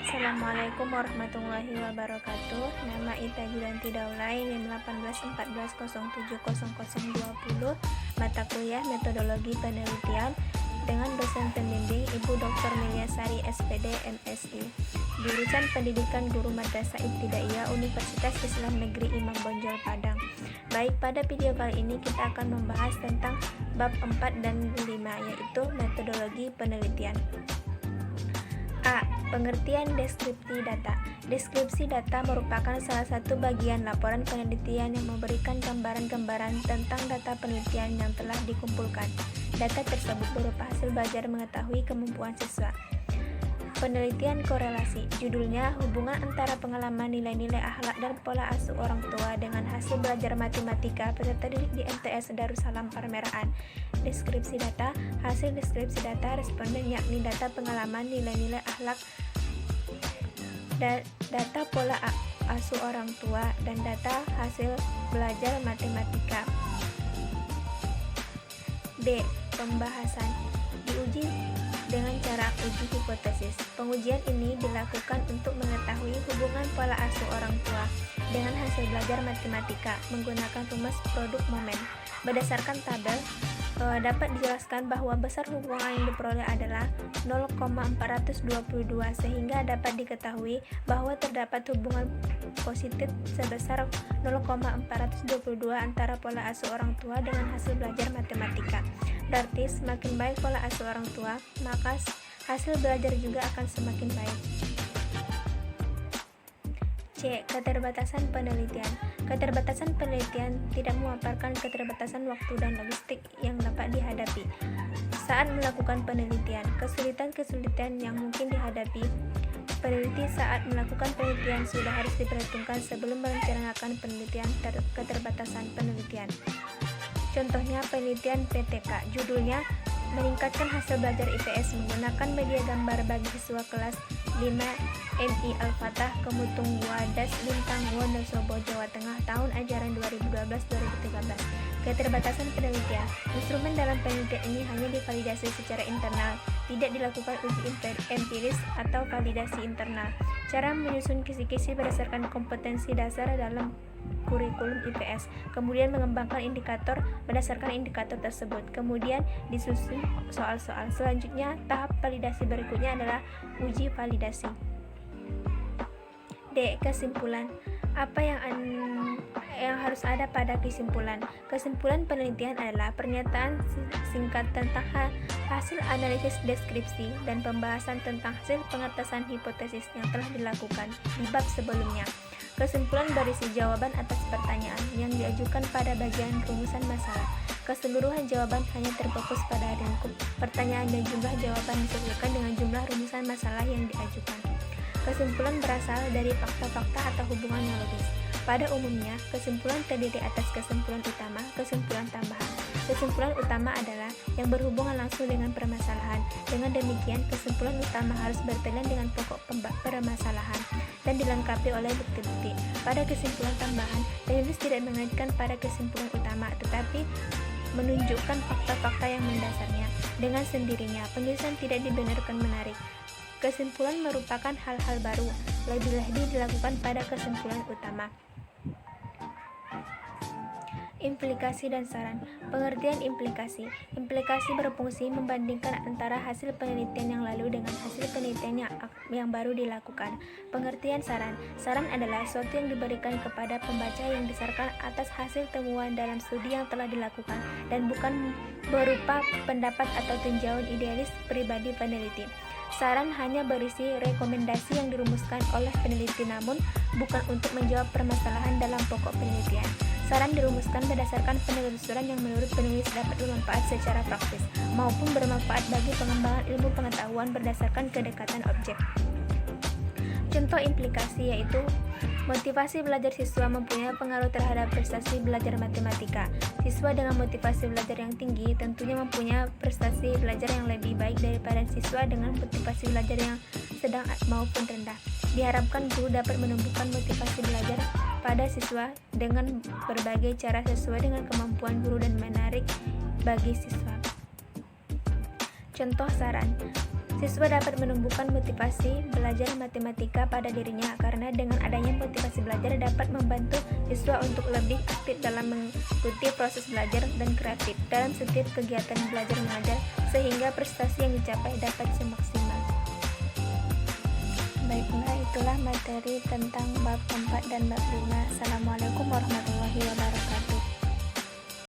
Assalamualaikum warahmatullahi wabarakatuh. Nama Ita Julianti Daulay, NIM 1814070020, mata kuliah Metodologi Penelitian, dengan dosen pembimbing Ibu Dr. Milyasari SPD MSI, jurusan Pendidikan Guru Madrasah Ibtidaiyah Universitas Islam Negeri Imam Bonjol Padang. Baik, pada video kali ini kita akan membahas tentang bab 4 dan 5, yaitu metodologi penelitian. A. Pengertian deskripsi data. Deskripsi data merupakan salah satu bagian laporan penelitian yang memberikan gambaran-gambaran tentang data penelitian yang telah dikumpulkan. Data tersebut berupa hasil belajar mengetahui kemampuan siswa. Penelitian korelasi. Judulnya, hubungan antara pengalaman nilai-nilai akhlak dan pola asuh orang tua dengan hasil belajar matematika peserta didik di MTS Darussalam Parmeraan. Deskripsi data. Hasil deskripsi data responden yakni data pengalaman nilai-nilai akhlak, data pola asuh orang tua, dan data hasil belajar matematika. B. Pembahasan. Diuji dengan cara uji hipotesis. Pengujian ini dilakukan untuk mengetahui hubungan pola asuh orang tua dengan hasil belajar matematika menggunakan rumus produk momen. Berdasarkan tabel, dapat dijelaskan bahwa besar hubungan yang diperoleh adalah 0,422, sehingga dapat diketahui bahwa terdapat hubungan positif sebesar 0,422 antara pola asuh orang tua dengan hasil belajar matematika. Berarti semakin baik pola asuh orang tua, maka hasil belajar juga akan semakin baik. C. Keterbatasan penelitian. Keterbatasan penelitian tidak memaparkan keterbatasan waktu dan logistik yang dapat dihadapi saat melakukan penelitian. Kesulitan-kesulitan yang mungkin dihadapi peneliti saat melakukan penelitian sudah harus diperhitungkan sebelum merencanakan penelitian. Keterbatasan penelitian. Contohnya penelitian PTK, judulnya meningkatkan hasil belajar IPS menggunakan media gambar bagi siswa kelas 5 MI Al-Fatah, Kemutung Wadas, Lintang, Wonosobo, Jawa Tengah, tahun ajaran 2012-2013. Keterbatasan penelitian. Instrumen dalam penelitian ini hanya divalidasi secara internal, tidak dilakukan uji empiris atau validasi internal. Cara menyusun kisi-kisi berdasarkan kompetensi dasar dalam kurikulum IPS, kemudian mengembangkan indikator berdasarkan indikator tersebut, kemudian disusun soal-soal. Selanjutnya, tahap validasi berikutnya adalah uji validasi. D. Kesimpulan. Apa yang harus ada pada kesimpulan? Kesimpulan penelitian adalah pernyataan singkat tentang hasil analisis deskripsi dan pembahasan tentang hasil pengetesan hipotesis yang telah dilakukan di bab sebelumnya. Kesimpulan berisi jawaban atas pertanyaan yang diajukan pada bagian rumusan masalah. Keseluruhan jawaban hanya terfokus pada lingkup pertanyaan dan jumlah jawaban disesuaikan dengan jumlah rumusan masalah yang diajukan. Kesimpulan berasal dari fakta-fakta atau hubungan yang logis. Pada umumnya, kesimpulan terdiri atas kesimpulan utama, kesimpulan tambahan. Kesimpulan utama adalah yang berhubungan langsung dengan permasalahan. Dengan demikian, kesimpulan utama harus berkaitan dengan pokok permasalahan dan dilengkapi oleh bukti-bukti. Pada kesimpulan tambahan, penulis tidak mengaitkan pada kesimpulan utama, tetapi menunjukkan fakta-fakta yang mendasarnya. Dengan sendirinya, penulisan tidak dibenarkan menarik. Kesimpulan merupakan hal-hal baru, lebih-lebih dilakukan pada kesimpulan utama. Implikasi dan saran. Pengertian implikasi. Implikasi berfungsi membandingkan antara hasil penelitian yang lalu dengan hasil penelitian yang baru dilakukan. Pengertian saran. Saran adalah sesuatu yang diberikan kepada pembaca yang didasarkan atas hasil temuan dalam studi yang telah dilakukan dan bukan berupa pendapat atau tinjauan idealis pribadi peneliti. Saran hanya berisi rekomendasi yang dirumuskan oleh peneliti, namun bukan untuk menjawab permasalahan dalam pokok penelitian. Saran dirumuskan berdasarkan penelusuran yang menurut penulis dapat bermanfaat secara praktis maupun bermanfaat bagi pengembangan ilmu pengetahuan berdasarkan kedekatan objek. Contoh implikasi yaitu motivasi belajar siswa mempunyai pengaruh terhadap prestasi belajar matematika. Siswa dengan motivasi belajar yang tinggi tentunya mempunyai prestasi belajar yang lebih baik daripada siswa dengan motivasi belajar yang sedang maupun rendah. Diharapkan guru dapat menumbuhkan motivasi belajar pada siswa dengan berbagai cara sesuai dengan kemampuan guru dan menarik bagi siswa. Contoh saran. Siswa dapat menumbuhkan motivasi belajar matematika pada dirinya karena dengan adanya motivasi belajar dapat membantu siswa untuk lebih aktif dalam mengikuti proses belajar dan kreatif dalam setiap kegiatan belajar mengajar sehingga prestasi yang dicapai dapat semaksimal. Baiklah, itulah materi tentang bab 4 dan bab 5. Assalamualaikum warahmatullahi wabarakatuh.